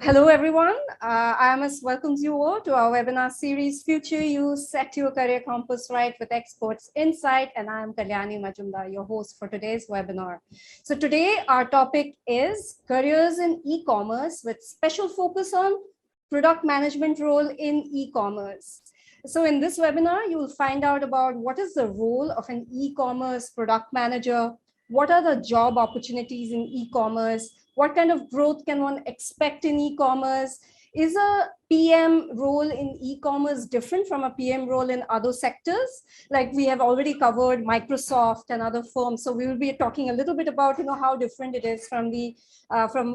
Hello, everyone. I must welcome you all to our webinar series, Future You, Set Your Career Compass Right with Experts Insight. And I am Kalyani Majumdar, your host for today's webinar. So today our topic is careers in e-commerce with special focus on product management role in e-commerce. So in this webinar, you will find out about what is the role of an e-commerce product manager, what are the job opportunities in e-commerce, what kind of growth can one expect in e-commerce? Is a PM role in e-commerce different from a PM role in other sectors? Like we have already covered Microsoft and other firms. So we will be talking a little bit about how different it is from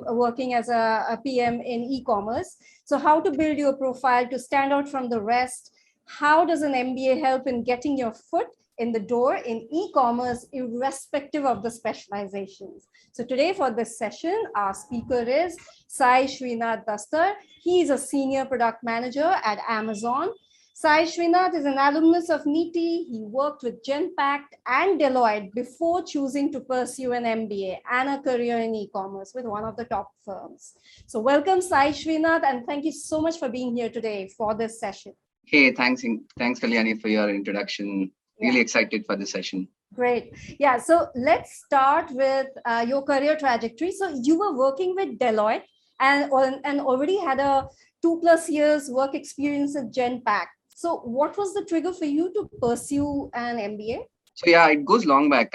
working as a PM in e-commerce. So how to build your profile to stand out from the rest? How does an MBA help in getting your foot in the door in e-commerce, irrespective of the specializations? So today for this session, our speaker is Sai Dasthar. He is a senior product manager at Amazon. Sai Srinath is an alumnus of NITIE. He worked with Genpact and Deloitte before choosing to pursue an MBA and a career in e-commerce with one of the top firms. So welcome, Sai Srinath, and thank you so much for being here today for this session. Hey, thanks, Kalyani, for your introduction. Really excited for this session. Great. Yeah. So let's start with your career trajectory. So you were working with Deloitte and already had a 2+ years work experience at Genpact. So what was the trigger for you to pursue an MBA? So yeah, it goes long back.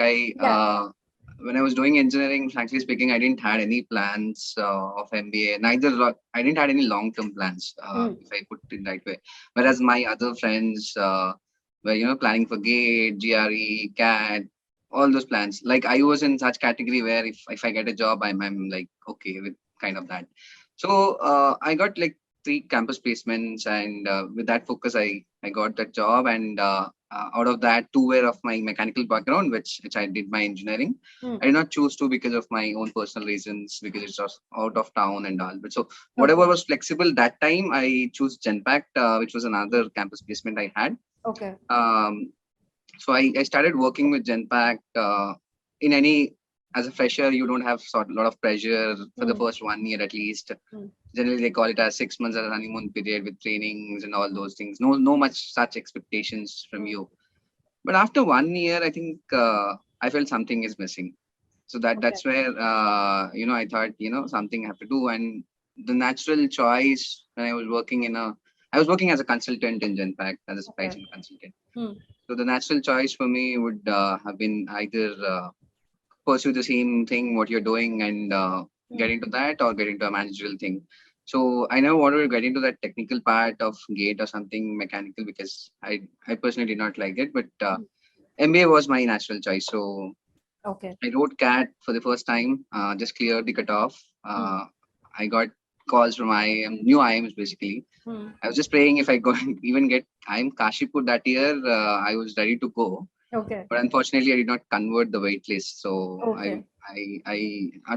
When I was doing engineering, frankly speaking, I didn't had any plans of MBA. I didn't had any long-term plans, if I put it in the right way. Whereas my other friends were, planning for GATE, GRE, CAT, all those plans. Like I was in such category where if I get a job, I'm like okay with kind of that. So I got like 3 campus placements, and with that focus, I got that job. And out of that, 2 were of my mechanical background, which I did my engineering. I did not choose to because of my own personal reasons, because it's just out of town and all. But so whatever was flexible that time, I chose Genpact, which was another campus placement I had. Okay. So I started working with Genpact. As a fresher, you don't have a lot of pressure for the first 1 year at least. Generally, they call it as 6 months as a honeymoon period with trainings and all those things. No much such expectations from you. But after 1 year, I think I felt something is missing. So that's where I thought something I have to do. And the natural choice when I was working as a consultant in Genpact as a supply chain consultant. So the natural choice for me would have been either pursue the same thing what you're doing and get into that, or get into a managerial thing. So I never wanted to get into that technical part of GATE or something mechanical, because I personally did not like it. But MBA was my natural choice. So I wrote CAT for the first time, just cleared the cutoff. I got calls from new IIMs basically. I was just praying if I even get IIM Kashipur that year, I was ready to go. Okay. But unfortunately, I did not convert the wait list. So I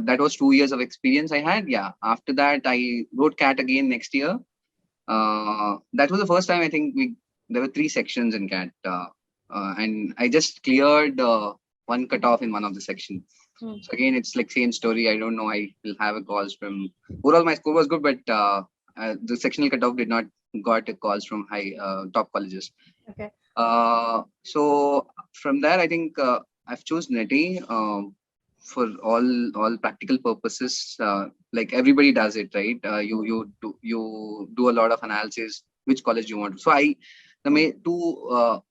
that was 2 years of experience I had. Yeah. After that, I wrote CAT again next year. That was the first time I think there were 3 sections in CAT, and I just cleared one cutoff in one of the sections. So again, it's like same story. I don't know. I will have a calls from overall. My score was good, but the sectional cutoff did not got a calls from top colleges. Okay. So from there, I think I've chosen NITIE for all practical purposes. Like everybody does it, right? You do a lot of analysis, which college you want. So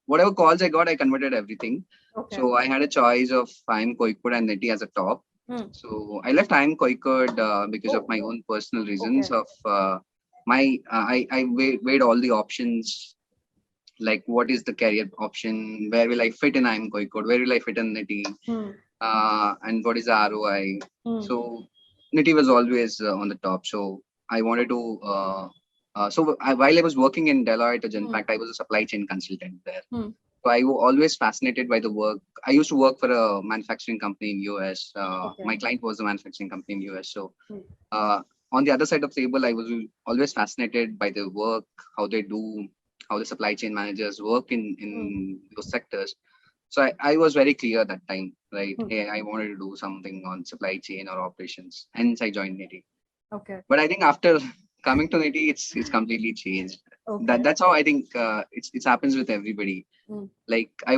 whatever calls I got, I converted everything. Okay. So I had a choice of IIM Koikad and NITIE as a top. So I left IIM Koikad because of my own personal reasons. I weighed all the options. Like what is the career option? Where will I fit in IIM Koikad? Where will I fit in NITIE? And what is the ROI? So NITIE was always on the top. So I wanted to. While I was working in Deloitte or Genpact, I was a supply chain consultant there. So I was always fascinated by the work. I used to work for a manufacturing company in US. My client was a manufacturing company in US. So on the other side of the table, I was always fascinated by the work, how they do, how the supply chain managers work in those sectors. So I was very clear that time, right? Hey, I wanted to do something on supply chain or operations. Hence, I joined NITIE. Okay. But I think after coming to NITIE, it's completely changed. Okay. That's how I think it happens with everybody. Like I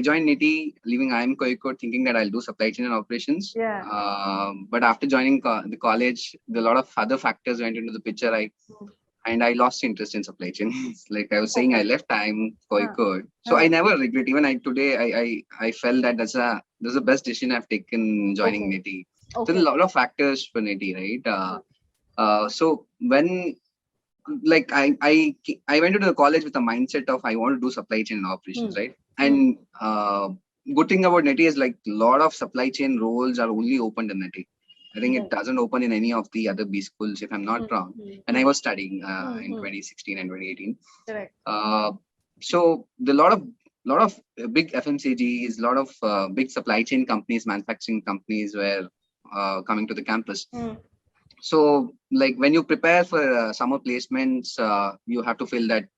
joined NITIE leaving IIM Kozhikode thinking that I'll do supply chain and operations. Yeah. But after joining the college, a lot of other factors went into the picture. And I lost interest in supply chain. Like I was saying, I left IIM Kozhikode. So I never regret. Even today, I felt that that's the best decision I've taken joining NITIE. So a lot of factors for NITIE, right? So when like I went into the college with a mindset of I want to do supply chain and operations, right? And good thing about NITIE is like a lot of supply chain roles are only open to NITIE. I think it doesn't open in any of the other B schools, if I'm not wrong. And I was studying in 2016 and 2018. Correct. So the lot of big FMCGs, a lot of big supply chain companies, manufacturing companies were coming to the campus. So like when you prepare for summer placements, you have to feel that,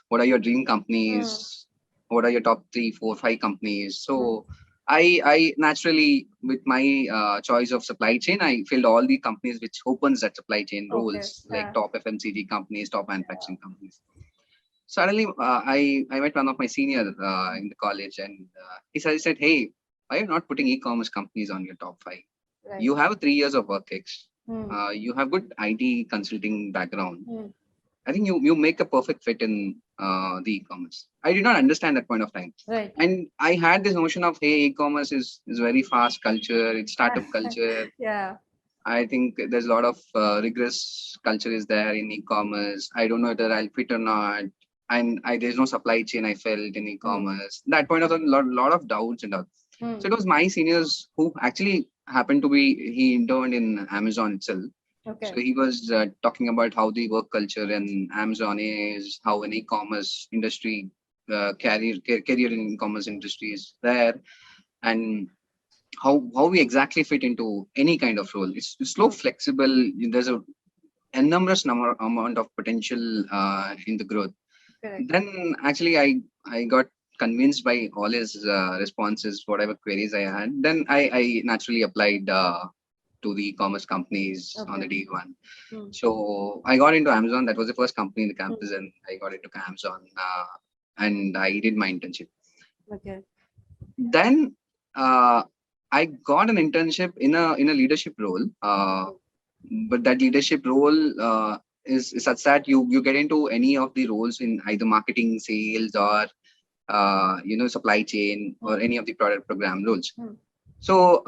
what are your dream companies? What are your top 3, 4, 5 companies? So I naturally, with my choice of supply chain, I filled all the companies which opens that supply chain roles, like top FMCG companies, top manufacturing companies. Suddenly, I met one of my seniors in the college, and he said, "Hey, why are you not putting e-commerce companies on your top 5? Right. You have 3 years of work ex. You have good IT consulting background. I think you make a perfect fit in the e-commerce." I did not understand that point of time. Right. And I had this notion of, hey, e-commerce is very fast culture. It's startup culture. Yeah. I think there's a lot of rigorous culture is there in e-commerce. I don't know whether I'll fit or not. And there's no supply chain I felt in e-commerce. That point of a lot of doubts and all. So it was my seniors who actually happened to be, he interned in Amazon itself. Okay. So he was talking about how the work culture in Amazon is, how an e-commerce industry, career in e-commerce industry is there, and how we exactly fit into any kind of role. It's so flexible. There's a enormous amount of potential in the growth. Correct. Then actually I got convinced by all his responses, whatever queries I had. Then I naturally applied to the e-commerce companies on the day one. So I got into Amazon. That was the first company in the campus, and I got into Amazon, and I did my internship. Okay. Then I got an internship in a leadership role, but that leadership role is such that you get into any of the roles in either marketing, sales, or supply chain, or any of the product program roles. So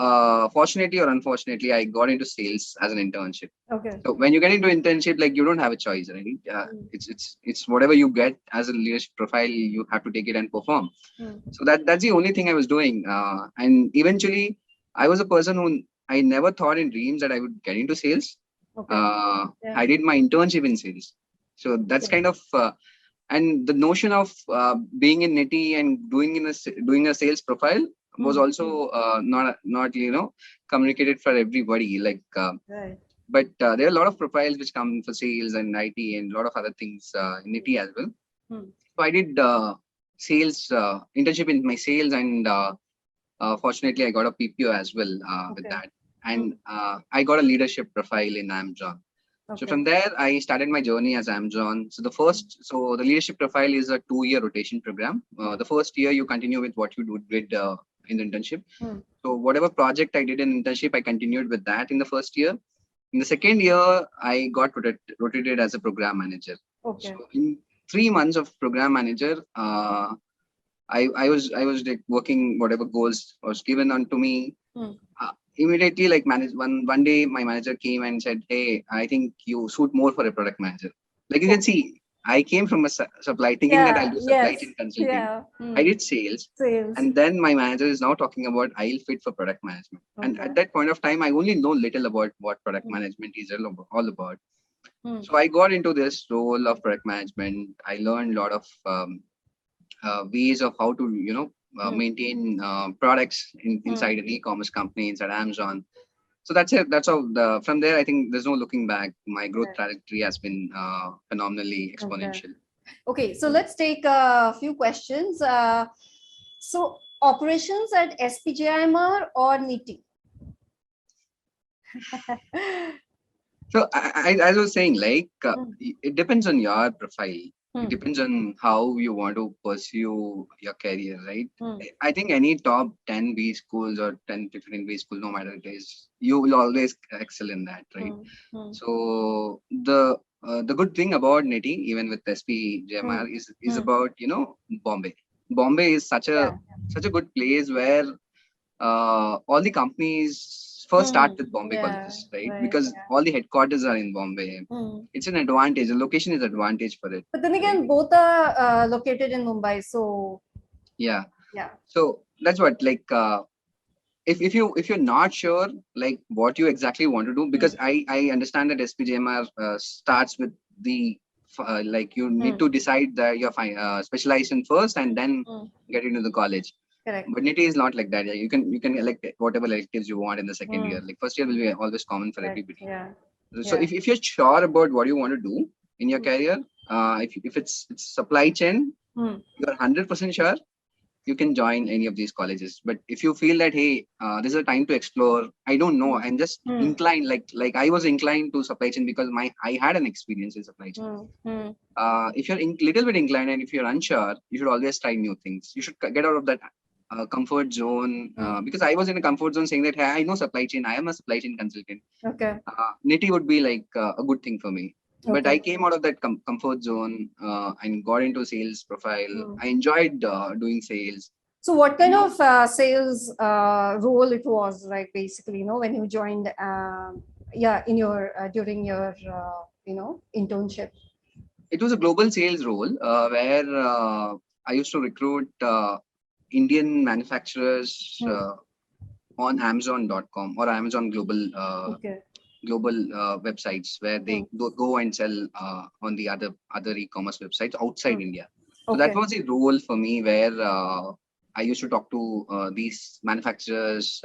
fortunately or unfortunately, I got into sales as an internship. Okay. So when you get into internship, like you don't have a choice, right? It's whatever you get as a leadership profile, you have to take it and perform. So that's the only thing I was doing. And eventually, I was a person who I never thought in dreams that I would get into sales. Okay. I did my internship in sales. So that's kind of and the notion of being in NITIE and doing a sales profile was also not communicated for everybody. Like, right. But there are a lot of profiles which come for sales and IT and a lot of other things in NITIE as well. So I did sales internship in my sales, and fortunately I got a PPO as well with that. And I got a leadership profile in Amazon. Okay. So from there, I started my journey as Amazon. So the leadership profile is a 2-year rotation program. The first year you continue with what you did in the internship. So whatever project I did in internship, I continued with that in the first year. In the second year, I got rotated as a program manager. Okay. So in 3 months of program manager, I was like working whatever goals was given onto me. Immediately, like one day, my manager came and said, "Hey, I think you suit more for a product manager." Like you can see, I came from a supply, thinking that I'll do supply chain consulting. Yeah. I did sales, and then my manager is now talking about I'll fit for product management. Okay. And at that point of time, I only know little about what product management is all about. So I got into this role of product management. I learned a lot of ways of how to maintain products inside an e-commerce company, inside Amazon. So that's it. That's how from there, I think there's no looking back. My growth trajectory has been phenomenally exponential. Okay, so let's take a few questions. So operations at SPJIMR or NITIE? So as I was saying, like it depends on your profile. It depends on how you want to pursue your career, right? I think any top 10 B schools or 10 to 15 B school, no matter it is, you will always excel in that, right? So the good thing about NITIE, even with SPJMR, is about Bombay. Bombay is such a good place where all the companies first start with Bombay colleges, right? Because all the headquarters are in Bombay. It's an advantage. The location is advantage for it. But then again, both are located in Mumbai, so yeah. So that's what, like if you're not sure like what you exactly want to do, because I understand that SPJMR starts with the like you need to decide that you're specialization first and then get into the college. Correct. But NITIE is not like that. Yeah, you can elect whatever electives you want in the second year. Like first year will be always common for everybody. So if you're sure about what you want to do in your career, if it's supply chain, you're 100% sure, you can join any of these colleges. But if you feel that, hey, this is a time to explore, I don't know, I'm just inclined, like I was inclined to supply chain because I had an experience in supply chain. If you're little bit inclined and if you're unsure, you should always try new things. You should get out of that comfort zone, because I was in a comfort zone saying that, hey, I know supply chain, I am a supply chain consultant. NITIE would be like a good thing for me. But I came out of that comfort zone and got into sales profile. I enjoyed doing sales. So what kind of sales role it was, like basically, when you joined, in your during your internship? It was a global sales role where I used to recruit Indian manufacturers on Amazon.com or Amazon global websites where they go and sell on the other e-commerce websites outside India. So that was the role for me, where I used to talk to these manufacturers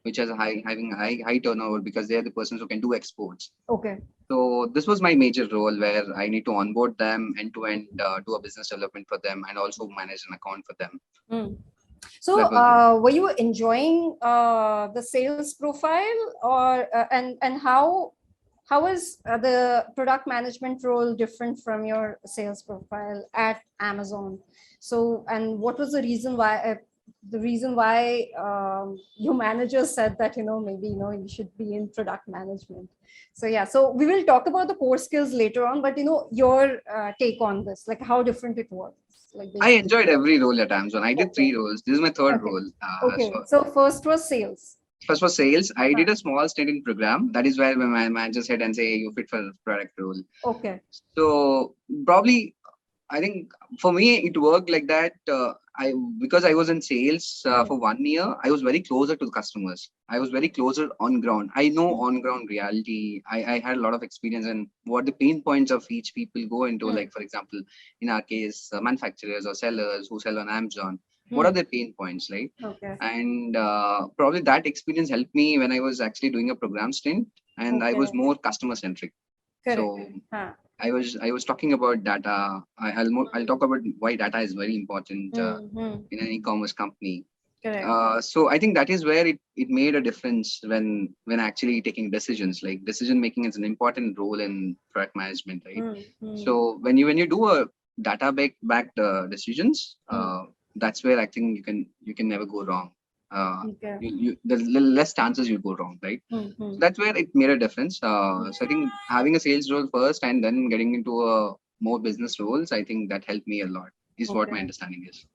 which are having high turnover, because they are the persons who can do exports. So this was my major role, where I need to onboard them end to end, do a business development for them, and also manage an account for them. So were you enjoying the sales profile, or and how is the product management role different from your sales profile at Amazon? So, and what was the reason why your manager said that maybe you should be in product management? So so we will talk about the core skills later on, but your take on this, like how different it was. Like I enjoyed every role at Amazon. I did 3 roles. This is my third role. So first was sales. First was sales. I did a small stint in program. That is where my manager said and say, you fit for product role. So probably, I think for me, it worked like that. Because I was in sales for 1 year, I was very closer to the customers. I was very closer on ground. I know on ground reality. I had a lot of experience in what the pain points of each people go into. Like, for example, in our case, manufacturers or sellers who sell on Amazon. What are their pain points, right? And probably that experience helped me when I was actually doing a program stint, and I was more customer centric. So I was talking about data. I'll talk about why data is very important in an e-commerce company. So I think that is where it made a difference when actually taking decisions. Like decision making is an important role in product management, right? So when you do a data backed decisions, that's where I think you can never go wrong. The less chances you go wrong, right? So that's where it made a difference. So I think having a sales role first and then getting into a more business roles, I think that helped me a lot, is what my understanding is.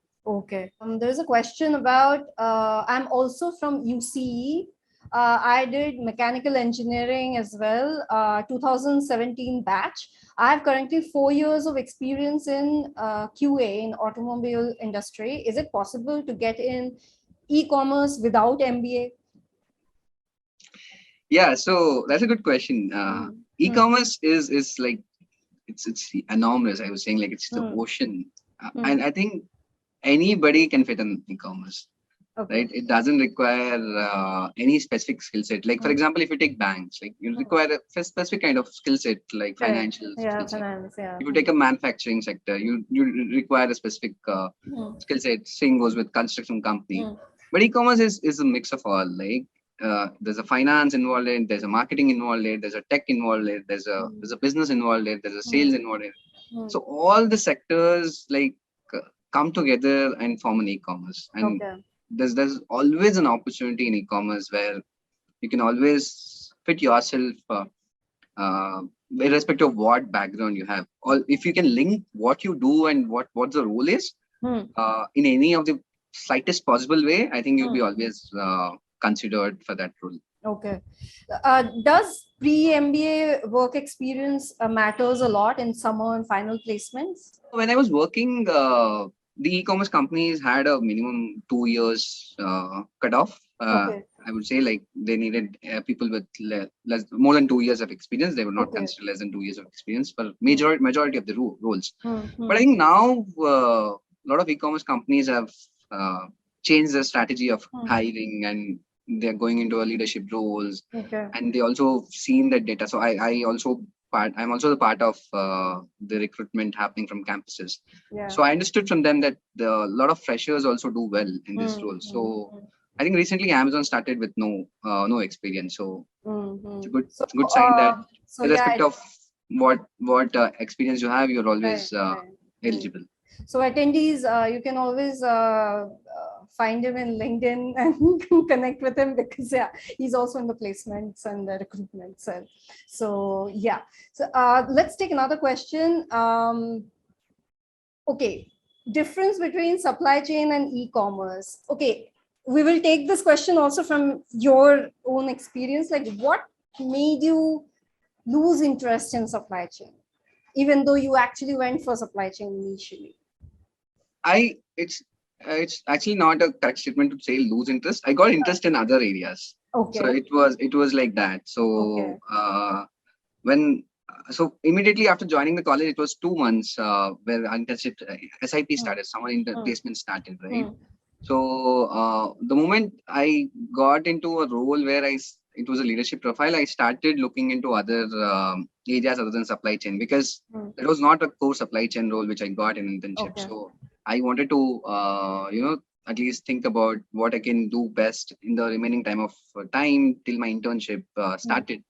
There's a question about, I'm also from UCE. I did mechanical engineering as well, 2017 batch. I have currently 4 years of experience in QA in automobile industry. Is it possible to get in e-commerce without MBA? Yeah, so that's a good question. E-commerce is like, it's enormous. I was saying, like, it's the ocean. And I think anybody can fit in e-commerce. Right? It doesn't require any specific skill set. Like, for example, if you take banks, like you require a specific kind of skill set, like financial skill set. If you take a manufacturing sector, you require a specific skill set. Same goes with construction company. But e-commerce is a mix of all. Like there's a finance involved in it, there's a marketing involved in it, there's a tech involved in it, there's a business involved in it, there's a sales involved in it. So all the sectors like come together and form an e-commerce. And there's always an opportunity in e-commerce where you can always fit yourself, irrespective of what background you have. Or if you can link what you do and what the role is in any of the slightest possible way, I think you'll be always considered for that role. Okay. Does Pre MBA work experience matters a lot in summer and final placements? When I was working, the e-commerce companies had a minimum 2 years cutoff. I would say like they needed people with more than 2 years of experience. They would not consider less than 2 years of experience for majority of the roles. But I think now a lot of e-commerce companies have changed the strategy of hiring, and they're going into a leadership roles, and they also seen that data. So I'm also the part of the recruitment happening from campuses. So I understood from them that a lot of freshers also do well in this role. So I think recently Amazon started with no experience. So it's a good sign that irrespective of what experience you have, you're always eligible. So attendees, you can always find him in LinkedIn and connect with him, because he's also in the placements and the recruitment cell. So let's take another question. Okay, difference between supply chain and e-commerce. Okay, we will take this question also from your own experience. Like, what made you lose interest in supply chain, even though you actually went for supply chain initially? It's actually not a correct statement to say lose interest. I got interest in other areas. So it was like that. So immediately after joining the college, it was 2 months where internship SIP started, summer placement started, right? So the moment I got into a role where it was a leadership profile, I started looking into other areas other than supply chain, because it was not a core supply chain role which I got in internship. So I wanted to at least think about what I can do best in the remaining time till my internship started.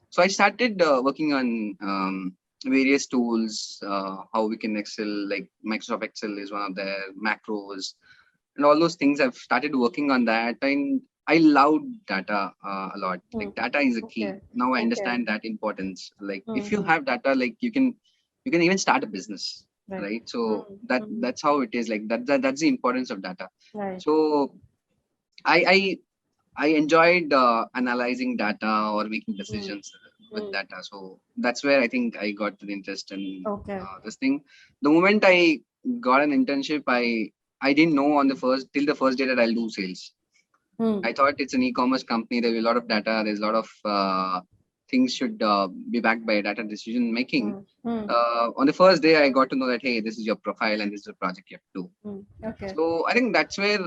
So I started working on various tools, how we can Excel, like Microsoft Excel is one of their macros, and all those things. I've started working on that, and I loved data a lot. Like data is a key. Now I understand that importance. Like if you have data, like you can even start a business, right? So that's how it is. Like that's the importance of data. So I enjoyed analyzing data or making decisions with data. So that's where I think I got the interest in this thing. The moment I got an internship, I didn't know till the first day that I'll do sales. I thought it's an e-commerce company. There'll be a lot of data. There's a lot of things should be backed by data decision making. On the first day, I got to know that, hey, this is your profile and this is the project you have to do. So I think that's where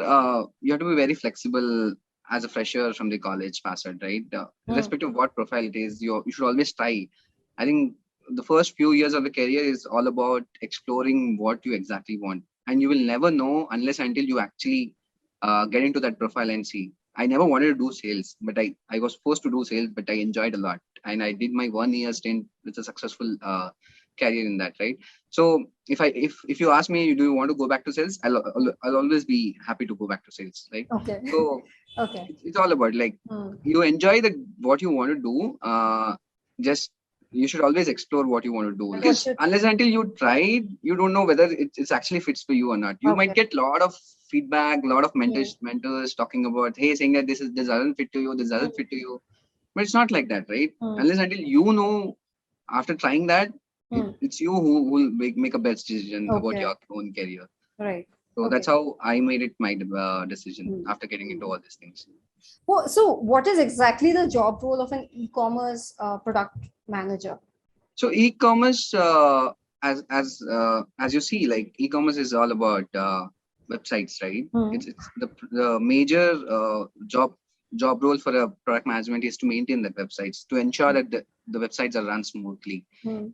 you have to be very flexible as a fresher from the college passed, right? Irrespective of what profile it is, you should always try. I think the first few years of the career is all about exploring what you exactly want. And you will never know unless until you actually get into that profile and see. I never wanted to do sales, but I was forced to do sales, but I enjoyed a lot. And I did my 1 year stint with a successful career in that, right? So if you ask me, do you want to go back to sales? I'll always be happy to go back to sales, right? So it's all about like you enjoy what you want to do. Just you should always explore what you want to do, because unless until you try, you don't know whether it's actually fits for you or not. You might get a lot of feedback, a lot of mentors talking about, hey, saying that this doesn't fit to you, this doesn't fit to you. But it's not like that, right? Unless until you know after trying that, it's you who will make a best decision about your own career. Right. So that's how I made it my decision after getting into all these things. Well, so what is exactly the job role of an e-commerce product manager? So e-commerce, as you see, like e-commerce is all about websites, right? It's the major job role for a product management is to maintain the websites, to ensure that the websites are run smoothly,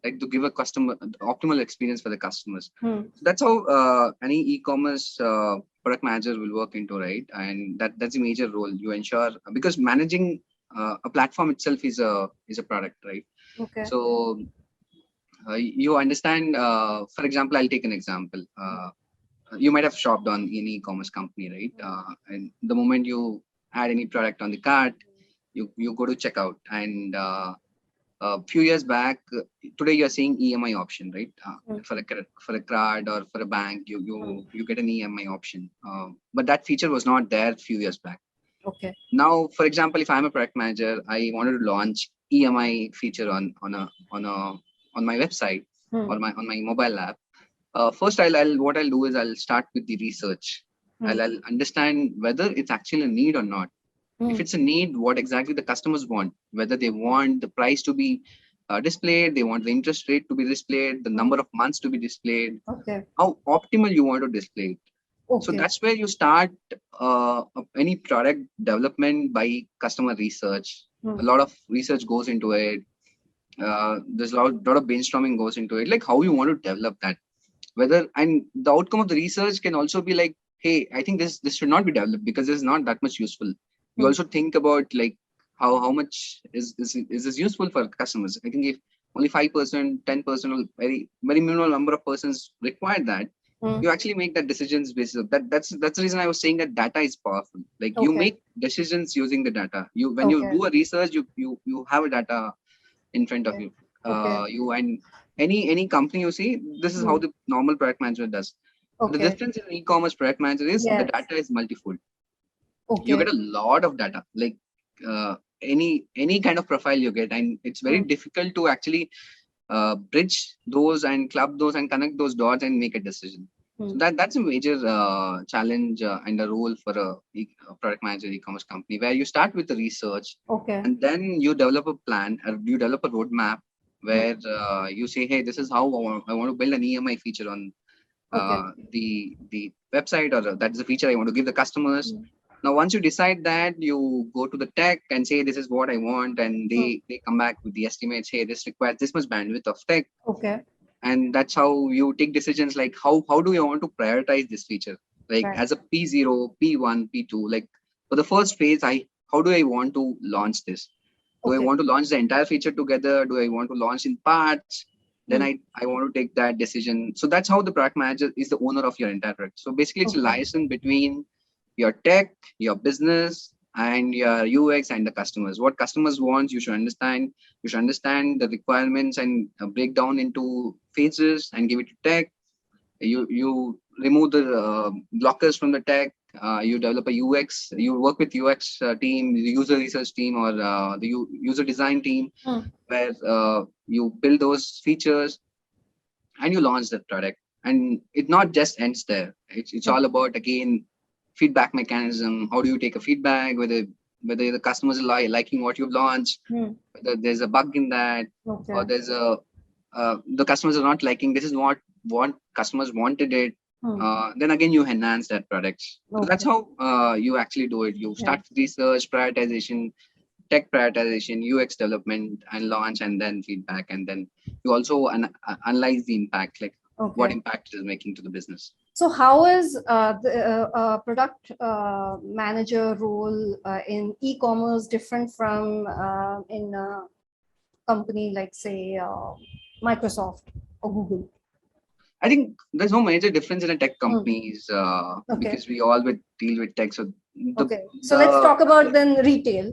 like to give a customer optimal experience for the customers. So that's how any e-commerce product manager will work into, right? And that's a major role. You ensure, because managing a platform itself is a product, right? Okay. So you understand. For example, I'll take an example. You might have shopped on any e-commerce company, right? And the moment you add any product on the cart, you go to checkout, and a few years back, today you're seeing EMI option, right? For a card or for a bank, you get an EMI option, but that feature was not there a few years back. Okay. Now, for example, if I'm a product manager, I wanted to launch EMI feature on my website or on my mobile app. First, what I'll do is I'll start with the research. I'll understand whether it's actually a need or not. If it's a need, what exactly the customers want, whether they want the price to be displayed, they want the interest rate to be displayed, the number of months to be displayed, how optimal you want to display it. So that's where you start any product development by customer research. A lot of research goes into it. There's a lot of brainstorming goes into it, like how you want to develop that. And the outcome of the research can also be like, hey, I think this should not be developed because it's not that much useful. You also think about like how much is this useful for customers. I think if only 5%, 10%, or very minimal number of persons require that, you actually make that decisions based on that. That's the reason I was saying that data is powerful. Like you make decisions using the data. When you do a research, you have a data in front of you. You and any company you see, this is how the normal product management does. The difference in e-commerce product manager is the data is multifold. You get a lot of data, like any kind of profile you get, and it's very difficult to actually bridge those and club those and connect those dots and make a decision. So that's a major challenge and a role for a product manager e-commerce company, where you start with the research, and then you develop a plan, or you develop a roadmap where you say, hey, this is how I want to build an EMI feature on the website, or that's the feature I want to give the customers. Now, once you decide that, you go to the tech and say, this is what I want. And they come back with the estimates. Hey, this requires this much bandwidth of tech. And that's how you take decisions like how do you want to prioritize this feature? Like as a P0, P1, P2, like for the first phase, how do I want to launch this? Do I want to launch the entire feature together? Do I want to launch in parts? Then I want to take that decision. So that's how the product manager is the owner of your entire product. So basically it's a liaison between your tech, your business, and your UX and the customers. What customers want, you should understand. You should understand the requirements and break down into phases and give it to tech. You remove the blockers from the tech. You develop a UX. You work with UX team, the user research team, or the user design team, where you build those features and you launch the product. And it not just ends there. It's all about, again, feedback mechanism. How do you take a feedback, whether the customers are liking what you've launched, whether there's a bug in that, or there's the customers are not liking, this is what customers wanted it. Then again, you enhance that product. So that's how you actually do it. You start research, prioritization, tech prioritization, UX development, and launch, and then feedback. And then you also analyze the impact, like what impact it is making to the business. So how is the product manager role in e-commerce different from in a company like, say, Microsoft or Google? I think there's no major difference in the tech companies because we all would deal with tech. So so let's talk about then retail.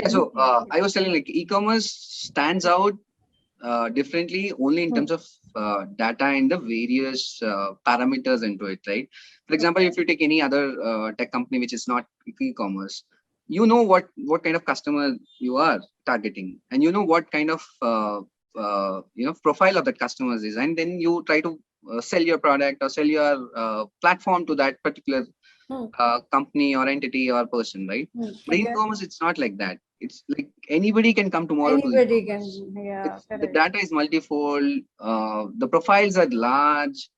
So I was telling, like, e-commerce stands out differently only in terms of data and the various parameters into it, right? For example, if you take any other tech company which is not e-commerce, you know what kind of customer you are targeting, and you know what kind of profile of that customers is, and then you try to sell your product or sell your platform to that particular company or entity or person, right? But in e-commerce, it's not like that. It's like anybody can come tomorrow. Anybody can, the data is multifold. The profiles are large.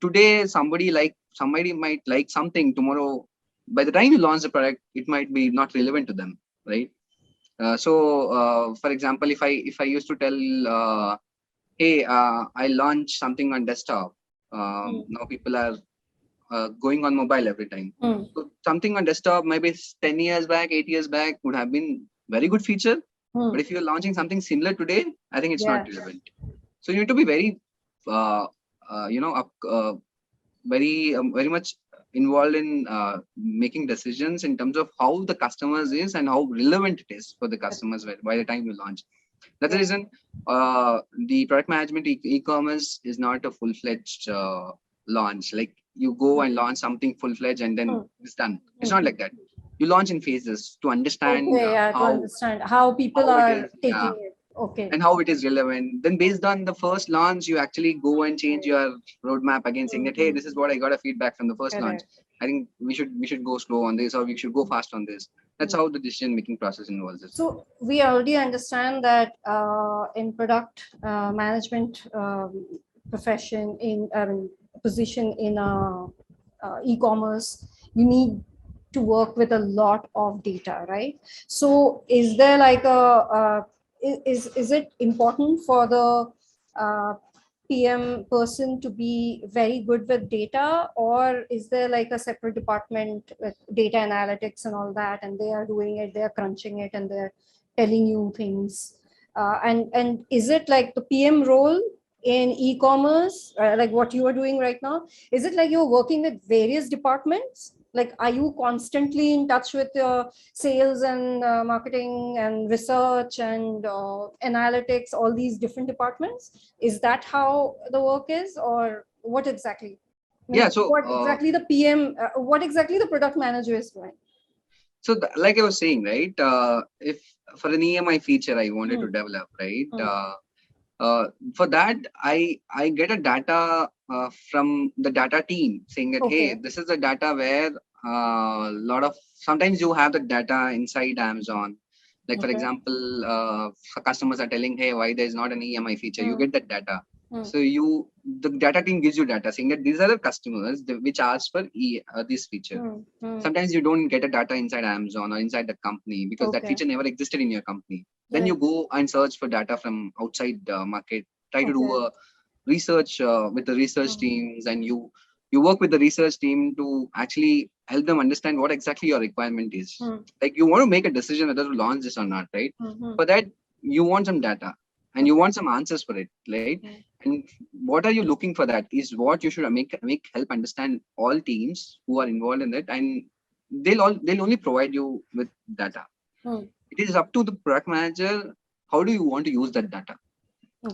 Today somebody might like something. Tomorrow, by the time you launch the product, it might be not relevant to them, right? For example, if I used to tell, hey, I launched something on desktop. Now people are going on mobile every time. So something on desktop maybe 10 years back, 8 years back would have been very good feature. But if you're launching something similar today, I think it's not relevant. So you need to be very, very much involved in making decisions in terms of how the customers is and how relevant it is for the customers by the time you launch. That's the reason the product management e-commerce is not a full-fledged launch. Like you go and launch something full-fledged and then it's done. It's not like that. You launch in phases to understand how people are taking it. Okay. And how it is relevant. Then based on the first launch, you actually go and change your roadmap again, saying that, hey, this is what I got a feedback from the first launch. I think we should go slow on this, or we should go fast on this. That's how the decision making process involves it. So we already understand that in product management profession, in position in e-commerce, you need to work with a lot of data, right? So is there like is it important for the PM person to be very good with data, or is there like a separate department with data analytics and all that, and they are doing it, they're crunching it, and they're telling you things? And is it like the PM role in e-commerce, like what you are doing right now? Is it like you're working with various departments? Like, are you constantly in touch with your sales and marketing and research and analytics, all these different departments? Is that how the work is, or what exactly? So what exactly the PM, what exactly the product manager is doing? So like I was saying, right, if for an EMI feature I wanted to develop, right, for that, I get a data from the data team saying that, hey, this is the data where sometimes you have the data inside Amazon. Like, for example, customers are telling, hey, why there's not an EMI feature? You get that data. So the data team gives you data saying that these are the customers which ask for this feature. Sometimes you don't get a data inside Amazon or inside the company because that feature never existed in your company. Then you go and search for data from outside the market, try to do a research with the research teams, and you work with the research team to actually help them understand what exactly your requirement is. Like you want to make a decision whether to launch this or not, right? For that, you want some data and you want some answers for it, right? And what are you looking for? That is what you should make help understand all teams who are involved in it, and they'll only provide you with data. It is up to the product manager. How do you want to use that data?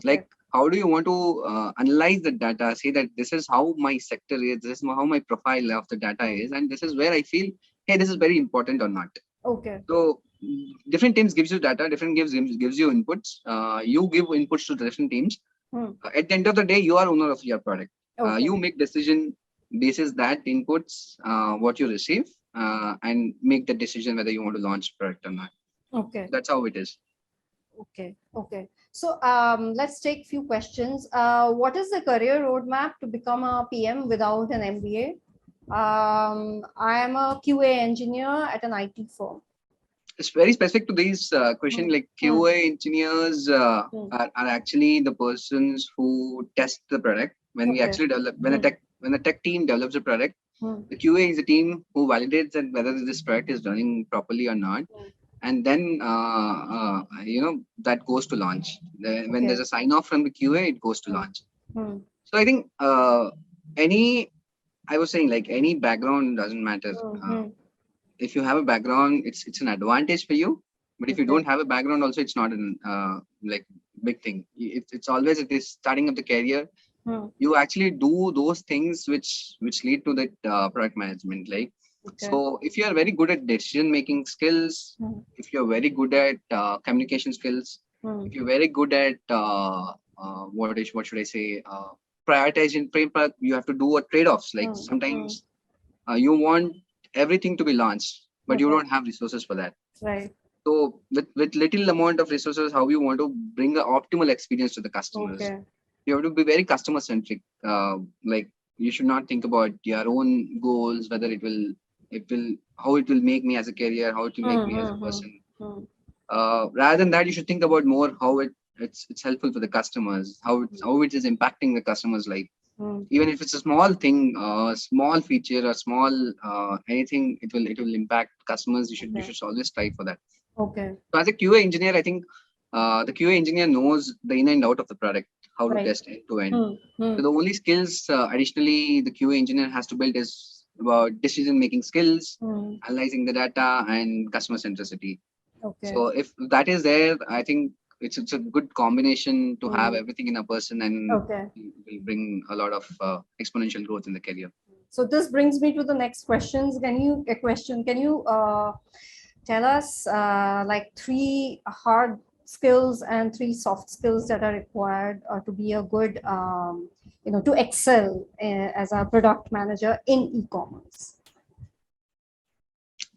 Like, how do you want to analyze the data? Say that this is how my sector is, this is how my profile of the data is, and this is where I feel, hey, this is very important or not. So different teams gives you data, different gives you inputs. You give inputs to the different teams. At the end of the day, you are owner of your product. You make decision basis that inputs what you receive and make the decision whether you want to launch product or not. That's how it is. Okay. So let's take a few questions. What is the career roadmap to become a PM without an MBA? I am a QA engineer at an IT firm. It's very specific to these question. Like QA engineers are actually the persons who test the product. When we actually develop, when the tech team develops a product, the QA is the team who validates that whether this product is running properly or not. And then, that goes to launch. When there's a sign off from the QA, it goes to launch. So I think I was saying, like, any background doesn't matter. If you have a background, it's an advantage for you. But if you don't have a background, also it's not an big thing. It's always it is starting up the career. You actually do those things which lead to that product management. Like, so if you are very good at decision making skills, if you're very good at communication skills, if you're very good at what should I say, prioritizing, you have to do a trade-offs. Like sometimes you want everything to be launched, but you don't have resources for that. So with little amount of resources, how you want to bring an optimal experience to the customers. You have to be very customer centric. Like, you should not think about your own goals, whether how it will make me as a career, how it will make me as a person. Rather than that, you should think about more how it's helpful for the customers, how it is impacting the customer's life. Even if it's a small thing, small feature, or small anything, it will impact customers. You should always strive for that. Okay. So as a QA engineer, I think the QA engineer knows the in and out of the product, how to test end to end. So the only skills additionally the QA engineer has to build is about decision making skills, analyzing the data, and customer centricity. Okay. So if that is there, I think it's a good combination to have everything in a person, and will bring a lot of exponential growth in the career. So this brings me to the next questions. Can you tell us like 3 hard skills and 3 soft skills that are required to be a good, to excel as a product manager in e-commerce?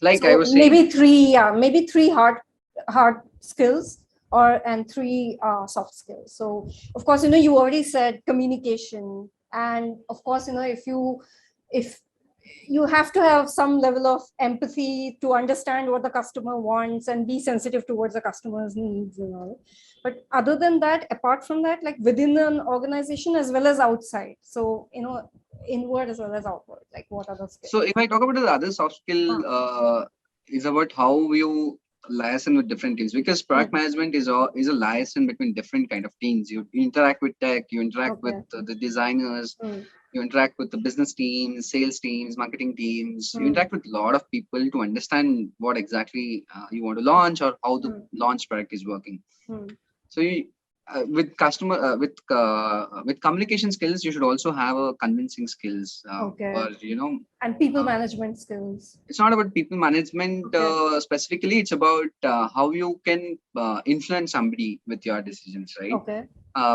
Like so I was saying, maybe three hard skills and 3 soft skills. So of course, you already said communication, and of course, if you have to have some level of empathy to understand what the customer wants and be sensitive towards the customer's needs and all. But other than that, apart from that, like within an organization as well as outside, so inward as well as outward, like what are the skills? So if I talk about the other soft skill, is about how you liaison with different teams, because product management is a liaison between different kind of teams. You interact with tech, you interact with the designers, you interact with the business teams, sales teams, marketing teams. You interact with a lot of people to understand what exactly you want to launch, or how the launch product is working. So with customer with communication skills, you should also have a convincing skills, or and people management skills. It's not about people management specifically. It's about how you can influence somebody with your decisions, right?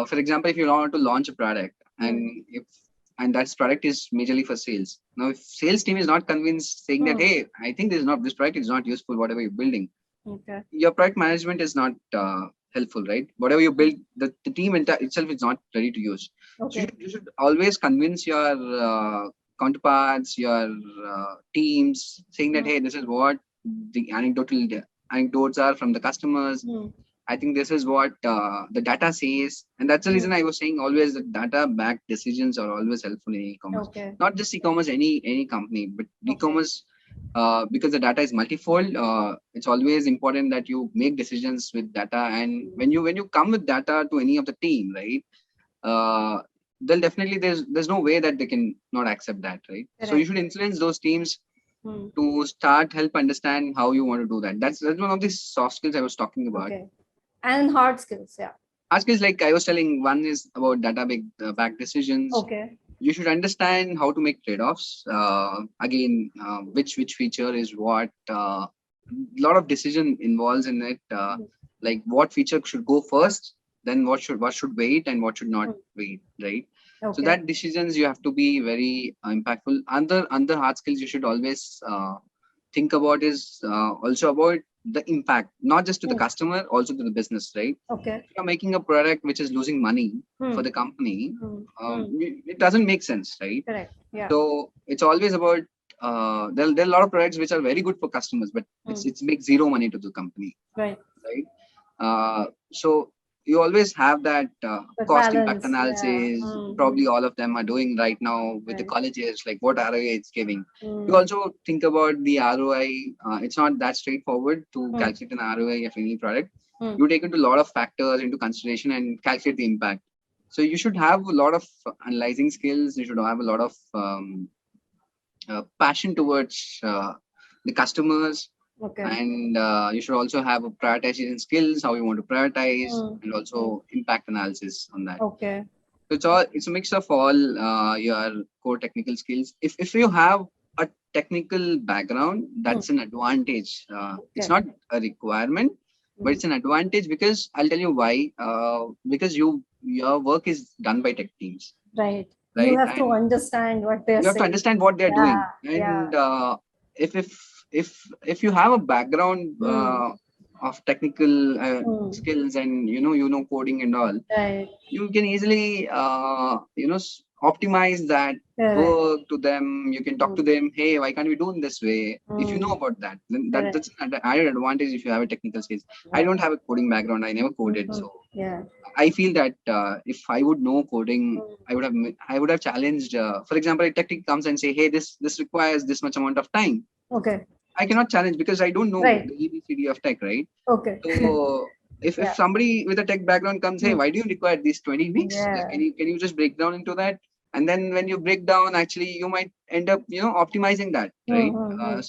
For example, if you want to launch a product, and that product is majorly for sales. Now, if sales team is not convinced, saying that, hey, I think this product is not useful, whatever you're building, your product management is not helpful, right? Whatever you build, the team itself is not ready to use. So you should always convince your counterparts, your teams, saying that, hey, this is what the anecdotes are from the customers. I think this is what the data says. And that's the reason I was saying always that data-backed decisions are always helpful in e-commerce. Not just e-commerce, any company, but e-commerce, because the data is multifold, it's always important that you make decisions with data. And when you come with data to any of the team, right, they'll definitely, there's no way that they can not accept that, right? So you should influence those teams to help understand how you want to do that. That's one of the soft skills I was talking about. And hard skills, hard skills, like I was telling, one is about data-backed decisions. You should understand how to make trade-offs. Again, which feature is what. A lot of decision involves in it. Like what feature should go first, then what should wait, and what should not wait, right? So that decisions you have to be very impactful. Under hard skills, you should always think about is also about the impact, not just to the customer, also to the business, right? If you're making a product which is losing money for the company, it doesn't make sense, right? So it's always about there are a lot of products which are very good for customers, but it makes zero money to the company, right? So you always have that cost impact analysis. Probably all of them are doing right now with the colleges, like what ROI it's giving. You also think about the ROI. It's not that straightforward to calculate an ROI of any product. You take into a lot of factors into consideration and calculate the impact. So you should have a lot of analyzing skills. You should have a lot of passion towards the customers. And you should also have a prioritization skills, how you want to prioritize, and also impact analysis on that. So it's a mix of all your core technical skills. If you have a technical background, that's an advantage. It's not a requirement, but it's an advantage, because I'll tell you why. Because your work is done by tech teams. Right. You have to understand what they're saying. You have to understand what they're doing. And if you have a background of technical skills, and you know coding and all, you can easily optimize that Correct. work to them. You can talk to them, hey, why can't we do it this way? If you know Mm. about that, then Correct. that's an added advantage if you have a technical skills. I don't have a coding background. I never coded. So Yeah. I feel that if I would know coding, Mm. I would have challenged. For example, a technique comes and say, hey, this requires this much amount of time. Okay. I cannot challenge because I don't know Right. the ABCD of tech, right? Okay. So if Yeah. somebody with a tech background comes, hey, Mm. why do you require these 20 weeks? Yeah. Can you just break down into that? And then when you break down, actually you might end up optimizing that, right?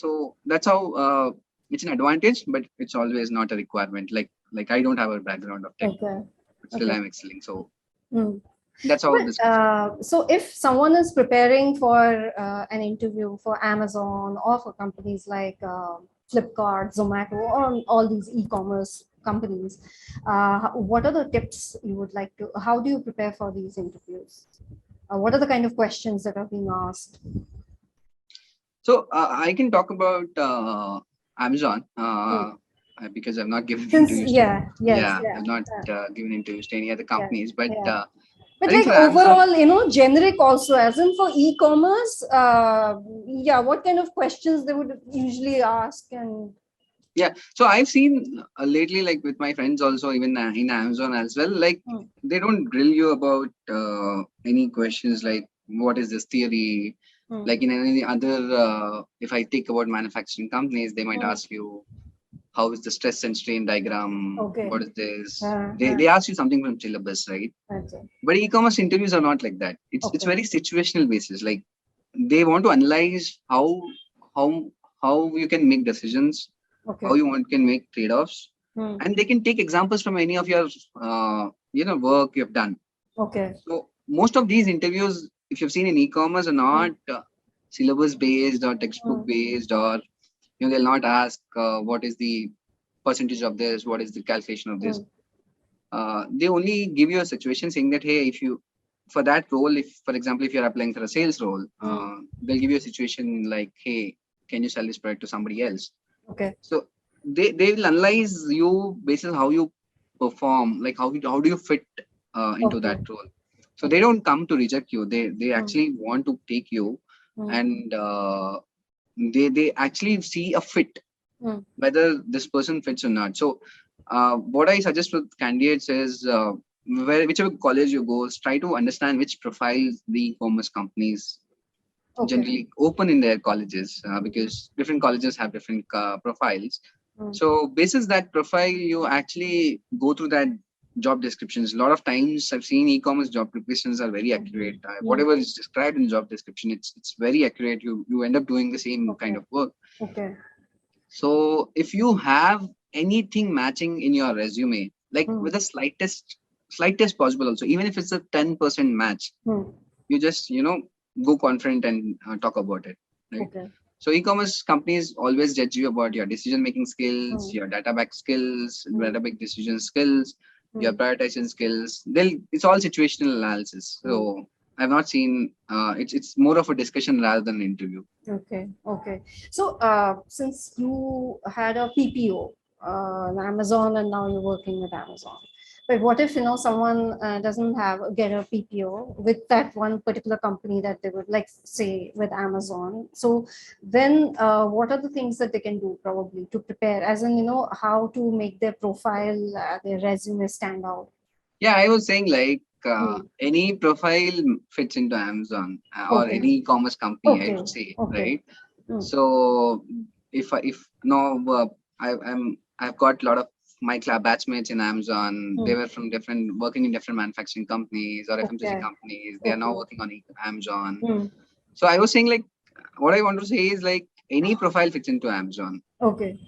So that's how it's an advantage, but it's always not a requirement. Like I don't have a background of tech, Okay. but still Okay. I'm excelling. So Mm. that's how this goes. So if someone is preparing for an interview for Amazon or for companies like Flipkart, Zomato, or all these e-commerce companies, what are the tips you would like to, how do you prepare for these interviews? What are the kind of questions that are being asked? So I can talk about Amazon because I've not given interviews to. I've not given interviews to any other companies, but I But think like for Amazon, overall, generic also, as in for e-commerce, what kind of questions they would usually ask? And so I've seen lately, like with my friends also, even in Amazon as well, like they don't grill you about any questions like what is this theory. Like in any other, if I take about manufacturing companies, they might ask you, how is the stress and strain diagram? Okay. What is this? They ask you something from syllabus, right? Okay. But e-commerce interviews are not like that. It's very situational basis. Like they want to analyze how how you can make decisions, how you can make trade-offs, and they can take examples from any of your work you've done. Okay. So most of these interviews, if you've seen in e-commerce, are not syllabus based or textbook based, or they'll not ask what is the percentage of this, what is the calculation of this. They only give you a situation saying that, hey, if you, for that role, if for example, if you're applying for a sales role, they'll give you a situation like, hey, can you sell this product to somebody else? Okay. So they will analyze you based on how you perform, like how do you fit into that role. So they don't come to reject you. They actually want to take you, and they actually see a fit, whether this person fits or not. So what I suggest with candidates is whichever college you go, try to understand which profiles the e-commerce companies generally open in their colleges, because different colleges have different profiles. So basis that profile, you actually go through that job descriptions. A lot of times I've seen e-commerce job descriptions are very accurate. Whatever is described in job description, it's very accurate. You end up doing the same kind of work. So if you have anything matching in your resume, like with the slightest possible also, even if it's a 10% match, you just go confident and talk about it, right? So e-commerce companies always judge you about your decision-making skills, your data-backed skills, data-backed decision skills, your prioritization skills. It's all situational analysis. So I've not seen it's more of a discussion rather than an interview. Okay. So since you had a PPO in Amazon and now you're working with Amazon, but what if someone doesn't get a PPO with that one particular company that they would like, say with Amazon? So then what are the things that they can do probably to prepare, as in how to make their profile, their resume stand out? Yeah, I was saying like any profile fits into Amazon or any e-commerce company, I would say, right? So if no, I've got a lot of my batchmates in Amazon. They were from working in different manufacturing companies or FMCG companies. They are now working on Amazon. So I was saying like, what I want to say is like any profile fits into Amazon.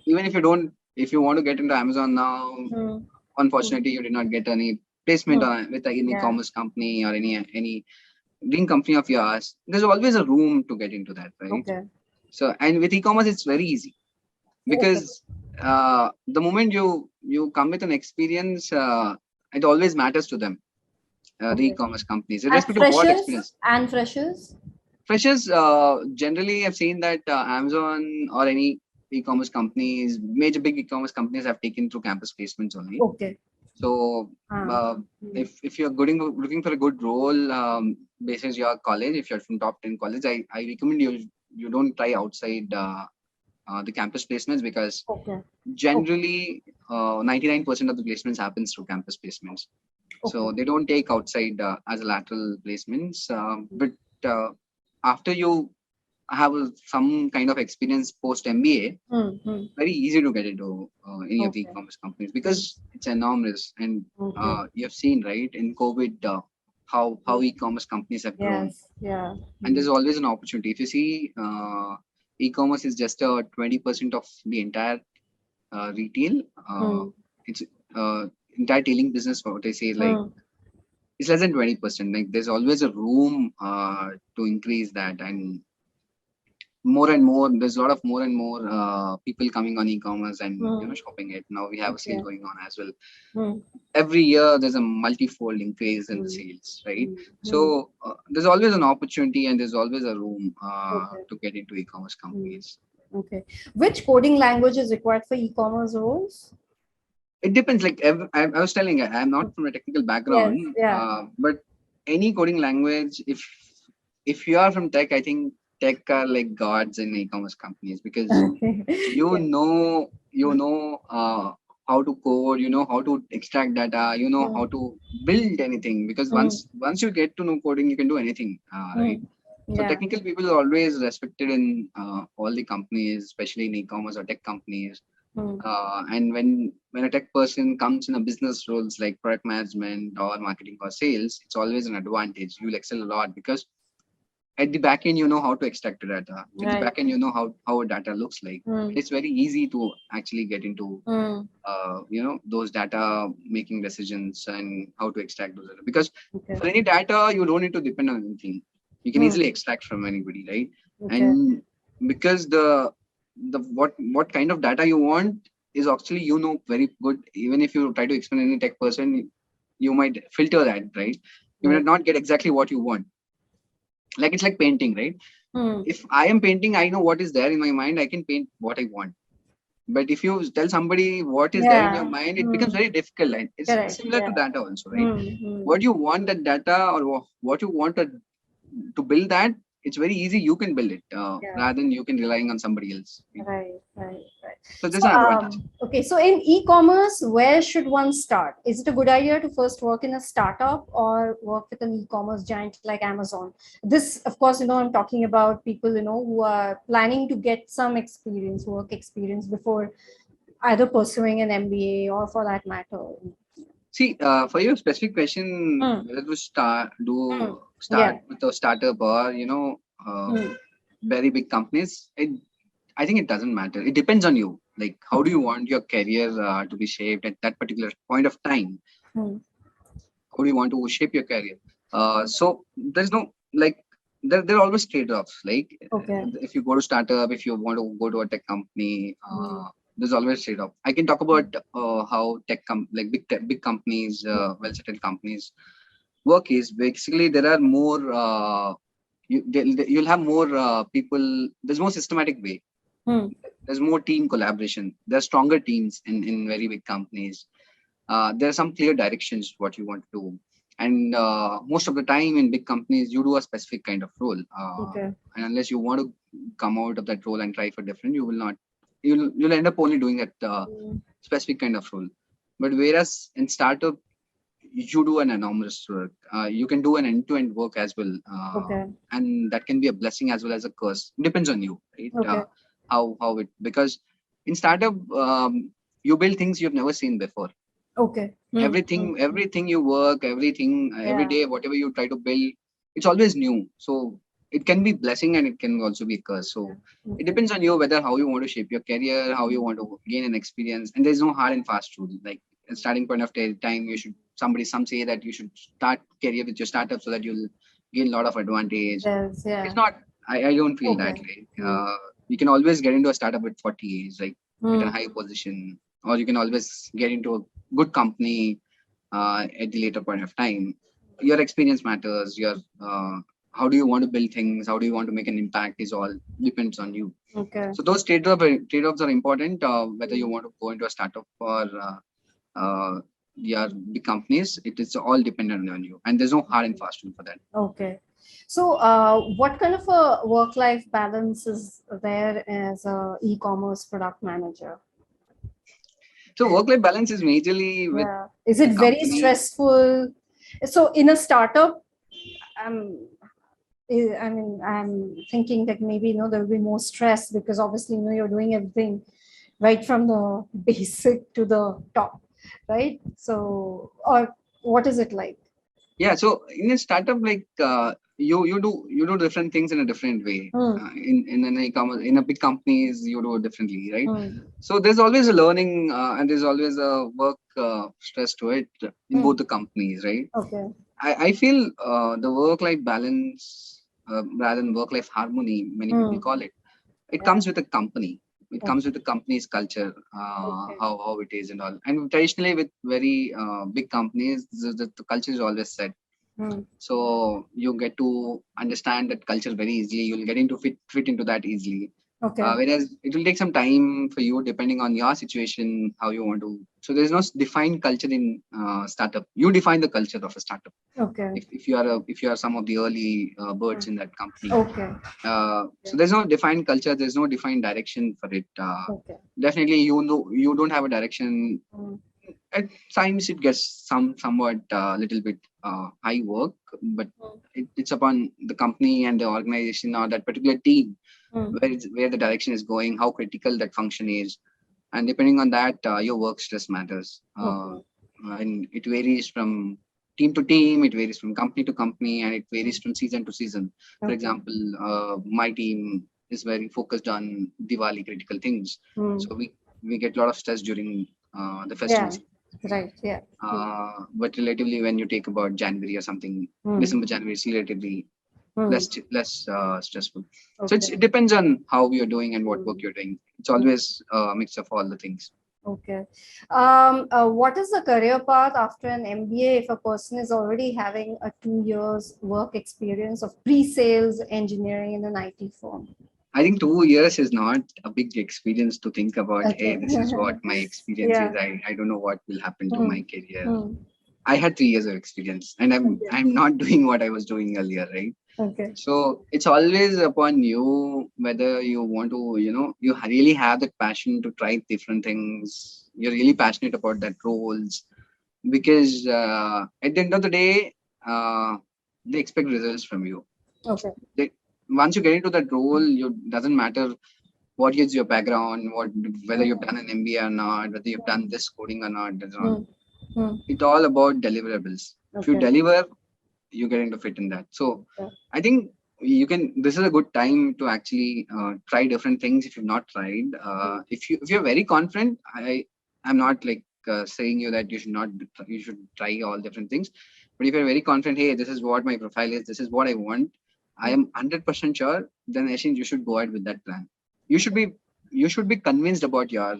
Even if you want to get into Amazon now, unfortunately you did not get any placement with any e-commerce company or any dream company of yours, there's always a room to get into that, right? So, and with e-commerce, it's very easy because the moment you come with an experience, it always matters to them, the e-commerce companies, irrespective of what experience. And freshers? Freshers, generally, I've seen that Amazon or any e-commerce companies, major big e-commerce companies have taken through campus placements only. So if you're looking for a good role, basis your college. If you're from top 10 college, I recommend you don't try outside the campus placements, because generally 99% of the placements happens through campus placements. So they don't take outside as a lateral placements. But after you have some kind of experience post MBA, very easy to get into any of the e-commerce companies, because it's enormous. And you have seen, right, in COVID, how e-commerce companies have grown. And there's always an opportunity. If you see, e-commerce is just 20% of the entire retail. It's entire tailing business, what I say, like it's less than 20%. Like there's always a room to increase that, and more and more, there's a lot of more and more people coming on e-commerce and shopping it. Now we have a sale going on as well. Every year there's a multi-fold increase in the sales, right? So there's always an opportunity, and there's always a room to get into e-commerce companies. Which coding language is required for e-commerce roles? It depends. Like I was telling you, I'm not from a technical background, but any coding language, if you are from tech, I think tech are like gods in e-commerce companies, because you know how to code, you know how to extract data, you know how to build anything, because once you get to know coding, you can do anything, right? So technical people are always respected in all the companies, especially in e-commerce or tech companies. And when a tech person comes in a business roles like product management or marketing or sales, it's always an advantage. You'll excel a lot, because at the back end, you know how to extract the data. At the back end, you know how a data looks like. It's very easy to actually get into those data making decisions and how to extract those data. Because for any data, you don't need to depend on anything. You can easily extract from anybody, right? And because the what kind of data you want is actually very good. Even if you try to explain any tech person, you might filter that, right? You might not get exactly what you want. Like it's like painting, right? If I am painting, I know what is there in my mind. I can paint what I want. But if you tell somebody what is there in your mind, it becomes very difficult. And it's similar to data also, right? What you want that data, or what you want to build that, it's very easy. You can build it rather than you can relying on somebody else. Right. So there's an advantage. Okay, so in e-commerce, where should one start? Is it a good idea to first work in a startup or work with an e-commerce giant like Amazon? This, of course, I'm talking about people, who are planning to get some experience, work experience, before either pursuing an MBA or, for that matter. See, for your specific question, whether to start with a startup or very big companies, I think it doesn't matter. It depends on you. Like, how do you want your career to be shaped at that particular point of time? How do you want to shape your career? So there's no there are always trade-offs. Like if you go to startup, if you want to go to a tech company, there's always trade-off. I can talk about how big companies, well-settled companies work is basically there are more. You'll have more people. There's more systematic way. There's more team collaboration. There are stronger teams in very big companies. There are some clear directions what you want to do. And most of the time in big companies, you do a specific kind of role. And unless you want to come out of that role and try for different, you will not. You'll end up only doing that specific kind of role. But whereas in startup, you do an enormous work. You can do an end-to-end work as well. And that can be a blessing as well as a curse. Depends on you, right? How it, because in startup, you build things you've never seen before. Everything you work, every day, whatever you try to build, it's always new. So it can be blessing and it can also be a curse. So it depends on you whether how you want to shape your career, how you want to gain an experience. And there's no hard and fast rule. Like at starting point of time, you should some say that you should start career with your startup so that you'll gain a lot of advantage. It's not. I don't feel that way. You can always get into a startup with 40 age, like at a high position, or you can always get into a good company at the later point of time. Your experience matters. Your how do you want to build things? How do you want to make an impact? Is all depends on you. So those trade-offs are important. Whether you want to go into a startup or your big companies, it is all dependent on you, and there's no hard and fast rule for that. So, what kind of a work-life balance is there as a e-commerce product manager? So work-life balance is majorly with Yeah. Is the it very company. stressful? So, in a startup, um, I mean, I'm thinking that maybe, there will be more stress because obviously, you're doing everything right from the basic to the top, right? So, or what is it like? Yeah, so in a startup, like you do different things in a different way. Hmm. In an e-commerce, in a big companies, you do it differently, right? Hmm. So there's always a learning and there's always a work stress to it in Hmm. both the companies, right? Okay. I feel the work-life balance rather than work-life harmony, many people Hmm. call it. It Yeah. comes with a company. It comes with the company's culture, Okay. how it is and all. And traditionally, with very big companies, the culture is always set. Hmm. So you get to understand that culture very easily. You'll get into fit into that easily. Okay. Whereas it will take some time for you, depending on your situation, how you want to. So there's no defined culture in startup. You define the culture of a startup. Okay. If you are some of the early birds Hmm. in that company, Okay. so there's no defined culture. There's no defined direction for it. Okay. Definitely, you don't have a direction. Hmm. At times it gets somewhat little bit high work, but Hmm. it's upon the company and the organization or that particular team Hmm. where the direction is going, how critical that function is, and depending on that, your work stress matters. Okay. And it varies from team to team, it varies from company to company, and it varies from season to season. For Okay. example, my team is very focused on Diwali critical things, Hmm. so we get a lot of stress during the festival Yeah. season. Right. Yeah. But relatively, when you take about January or something, Hmm. December, January is relatively Hmm. less stressful. So Okay. it depends on how you're doing and what work Hmm. you're doing. It's always a mix of all the things. Okay. What is the career path after an MBA if a person is already having a 2 years work experience of pre-sales engineering in an IT firm? I think 2 years is not a big experience to think about. Hey, Okay. this is what my experience Yeah. is. I don't know what will happen to Hmm. my career. Hmm. I had 3 years of experience, and Okay. I'm not doing what I was doing earlier, right? Okay. So it's always upon you whether you want to, you really have that passion to try different things. You're really passionate about that roles because at the end of the day, they expect results from you. Okay. They, once you get into that role, you doesn't matter what is your background, whether you've done an MBA or not, whether you've done this coding or not. That's all. Hmm. Hmm. It's all about deliverables. If you Okay. deliver, you get into fit in that. So Okay. I think this is a good time to actually try different things if you've not tried. If you're very confident, I'm not like saying you that you should not you should try all different things. But if you're very confident, hey, this is what my profile is, this is what I want, I am 100% sure, then I think you should go ahead with that plan. You should be you should be convinced about your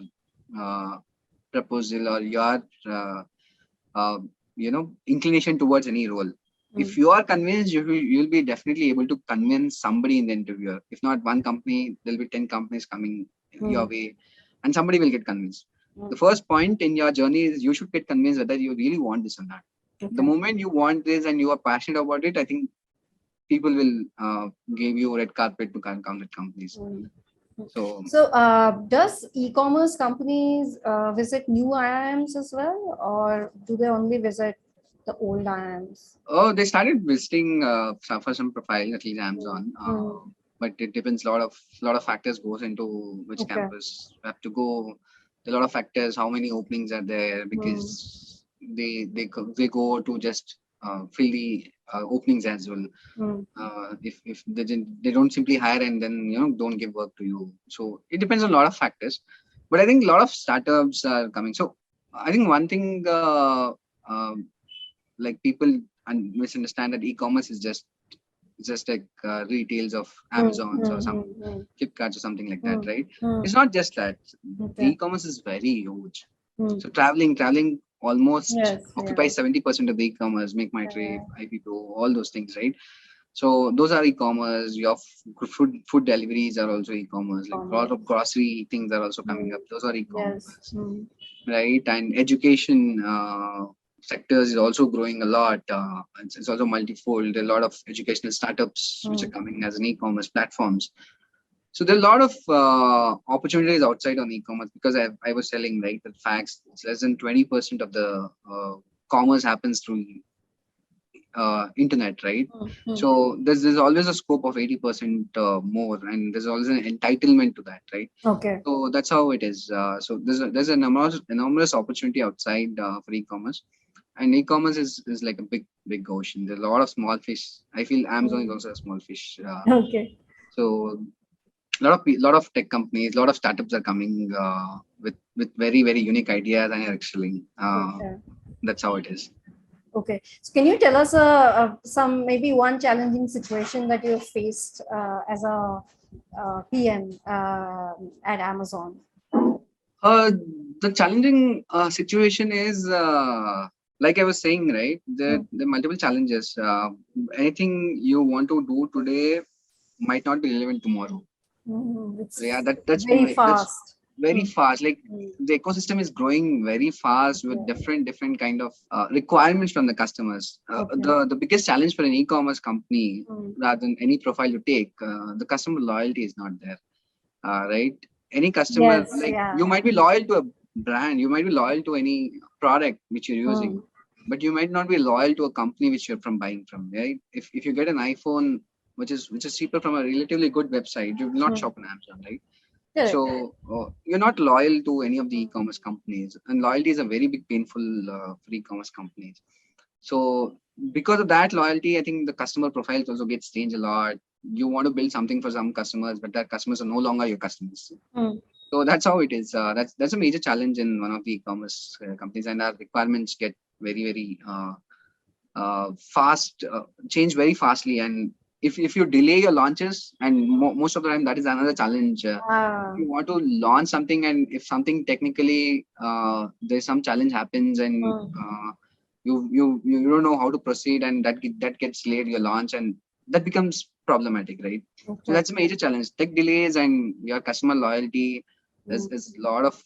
uh, proposal or your uh, inclination towards any role. Hmm. If you are convinced, you'll be definitely able to convince somebody in the interviewer. If not one company, there'll be 10 companies coming your Hmm. way, and somebody will get convinced. Hmm. The first point in your journey is you should get convinced whether you really want this or not. The Okay. moment you want this and you are passionate about it, I think people will give you red carpet to come with companies. Hmm. So So, does e-commerce companies visit new IIMs as well, or do they only visit the old IIMs? they started visiting for some profile, at least Amazon. Hmm. But it depends. Lot of factors goes into which Okay. campus you have to go. There are a lot of factors. How many openings are there? Hmm. Because they go to just fill the openings as well. Hmm. If they don't simply hire and then don't give work to you. So it depends on a lot of factors. But I think a lot of startups are coming. So I think one thing like people misunderstand that e-commerce is just like retails of Hmm. Amazons or Hmm. some Hmm. Flipkarts or something like Hmm. that, right? Hmm. It's not just that. The Okay. e-commerce is very huge. Hmm. So traveling almost Yes. Yeah. occupies 70% of the e-commerce. Make my trip, Yeah. IPO, all those things, right? So those are e-commerce. Your food deliveries are also e-commerce. Like a lot of Commerce. grocery things are also coming Hmm. up. Those are Yes. e-commerce, Hmm. right? And education. sectors is also growing a lot. It's also multifold. There are a lot of educational startups which are coming as an e-commerce platforms. So there are a lot of opportunities outside on e-commerce, because I was telling, right, the facts, it's less than 20% of the commerce happens through internet, right? So there's always a scope of 80% more, and there's always an entitlement to that, right? Okay. So that's how it is. So there's an enormous opportunity outside for e-commerce, and e-commerce is like a big ocean. There's a lot of small fish. I feel Amazon is also a small fish. Okay. So lot of tech companies, a lot of startups are coming with very unique ideas and are excelling. That's how it is. Okay, so can you tell us some maybe one challenging situation that you faced as a PM at Amazon? The challenging situation is like I was saying, right? There are multiple challenges. Anything you want to do today might not be relevant tomorrow. It's yeah, that's very fast. Very fast. Like the ecosystem is growing very fast with different kind of requirements from the customers. The biggest challenge for an e-commerce company, rather than any profile you take, the customer loyalty is not there. Right? Any customer, you might be loyal to a brand, you might be loyal to any product which you're using, but you might not be loyal to a company which you're buying from. Right? If you get an iPhone which is cheaper from a relatively good website, you will not shop on Amazon, right? Yeah. So you're not loyal to any of the e-commerce companies, and loyalty is a very big painful for e-commerce companies. So because of that loyalty, I think the customer profiles also gets changed a lot. You want to build something for some customers, but that customers are no longer your customers. So that's how it is. That's a major challenge in one of the e-commerce companies, and our requirements get very fast, change very fastly. And if you delay your launches, and most of the time that is another challenge. If you want to launch something, and if something technically there's some challenge happens, and you don't know how to proceed, and that gets delayed your launch, and that becomes problematic, right? So that's a major challenge. Tech delays and your customer loyalty. There's a lot of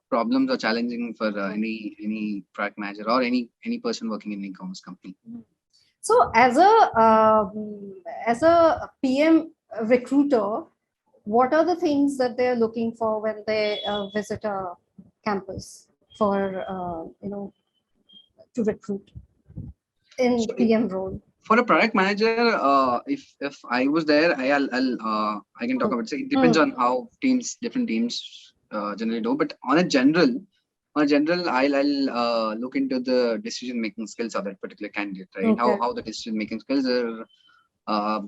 problems or challenging for any product manager or any person working in an e-commerce company. So as a PM recruiter, what are the things that they're looking for when they visit a campus for to recruit in PM role? For a product manager, if I was there, I can talk about it. So it depends on how different teams generally do. But on a general, I'll look into the decision-making skills of that particular candidate, right? How the decision-making skills are,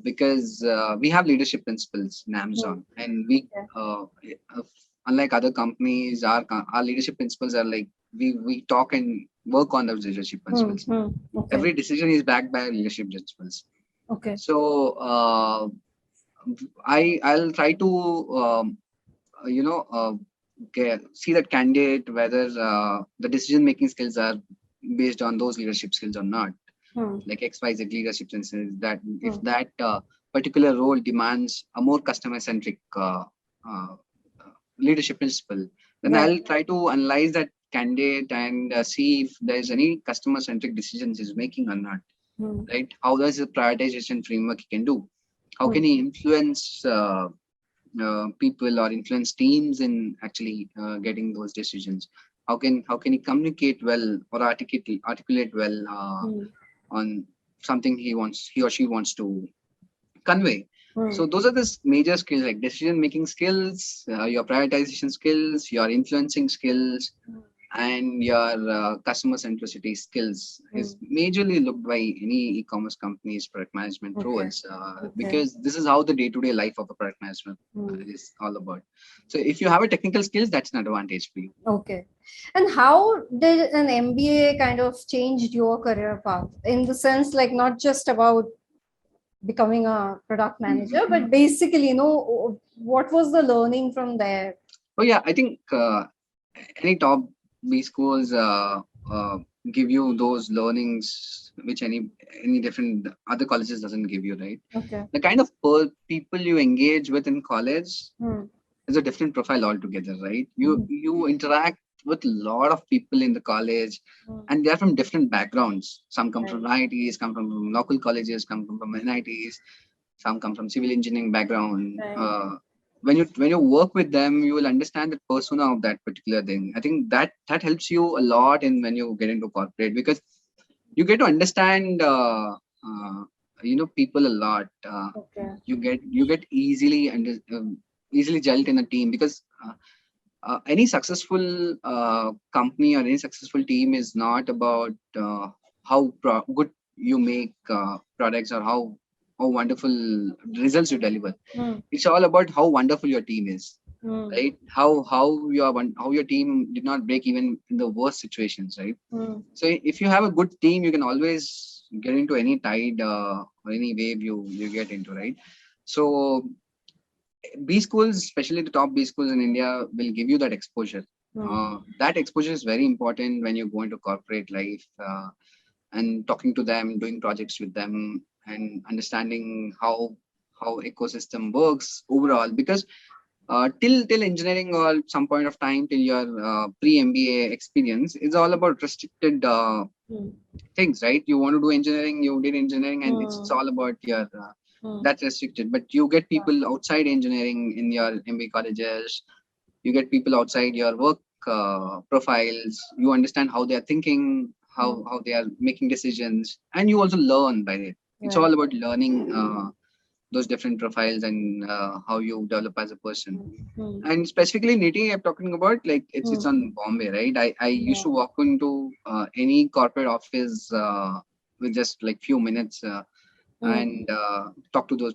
because we have leadership principles in Amazon, and we, unlike other companies, our leadership principles are like we talk and work on those leadership principles. Every decision is backed by leadership principles. So I'll try to see that candidate whether the decision making skills are based on those leadership skills or not. Like XYZ leadership skills, that if that particular role demands a more customer centric leadership principle, then I'll try to analyze that candidate and see if there's any customer centric decisions he's making or not. Right? How does the prioritization framework he can do? How can he influence people or influence teams in actually getting those decisions? How can he communicate well or articulate well on something he or she wants to convey? So those are the major skills, like decision making skills, your prioritization skills, your influencing skills, and your customer centricity skills is majorly looked by any e-commerce company's product management roles, because this is how the day-to-day life of a product management is all about. So if you have a technical skills, that's an advantage for you. Okay. And how did an MBA kind of changed your career path, in the sense like not just about becoming a product manager, but basically, what was the learning from there? Oh yeah, I think any top B schools give you those learnings which any different other colleges doesn't give you, right? The kind of people you engage with in college is a different profile altogether, right? You interact with a lot of people in the college, and they're from different backgrounds. Some come from IITs, come from local colleges, come from NITs, some come from civil engineering background. When you work with them, you will understand the persona of that particular thing. I think that helps you a lot in when you get into corporate, because you get to understand people a lot. You get easily easily gelled in a team, because any successful company or any successful team is not about how good you make products, or how wonderful results you deliver. It's all about how wonderful your team is, right? How your team did not break even in the worst situations, right? So if you have a good team, you can always get into any tide or any wave you get into, right? So B schools, especially the top B schools in India, will give you that exposure. That exposure is very important when you go into corporate life, and talking to them, doing projects with them, and understanding how ecosystem works overall. Because till engineering, or some point of time till your pre MBA experience, is all about restricted things, right? You want to do engineering, you did engineering, and it's all about your that's restricted. But you get people outside engineering in your MBA colleges. You get people outside your work profiles. You understand how they are thinking, how they are making decisions, and you also learn by it. It's all about learning those different profiles, and how you develop as a person. And specifically NITIE, I'm talking about, like, it's on Bombay, right? I used to walk into any corporate office with just like few minutes, and talk to those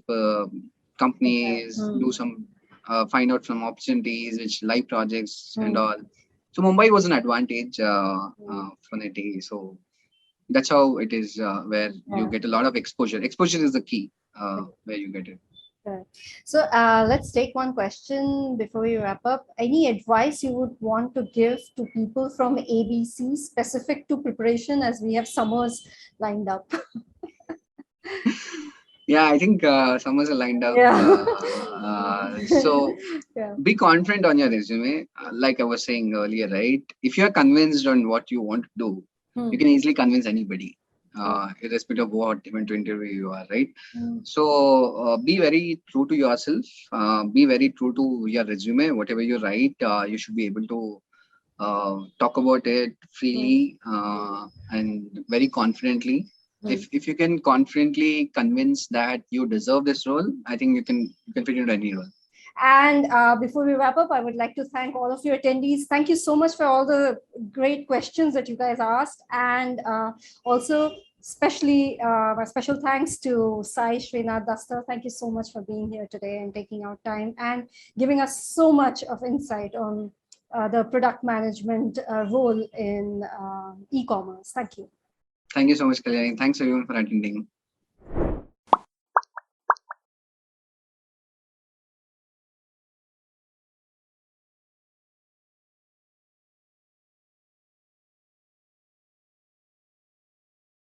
companies, do some find out some opportunities, which live projects and all. So Mumbai was an advantage for NITIE. So that's how it is, where you get a lot of exposure. Exposure is the key where you get it. Right. So let's take one question before we wrap up. Any advice you would want to give to people from ABC specific to preparation, as we have summers lined up? Yeah, I think summers are lined up. So be confident on your resume. Like I was saying earlier, right? If you are convinced on what you want to do, you can easily convince anybody, irrespective of what event to interview you are, right? So be very true to yourself. Be very true to your resume. Whatever you write, you should be able to talk about it freely and very confidently. If you can confidently convince that you deserve this role, I think you can fit into any role. And before we wrap up, I would like to thank all of your attendees. Thank you so much for all the great questions that you guys asked. And also, especially my special thanks to Sai Dasthar. Thank you so much for being here today and taking out time and giving us so much of insight on the product management role in e-commerce. Thank you. Thank you so much, Kalyani. Thanks everyone for attending.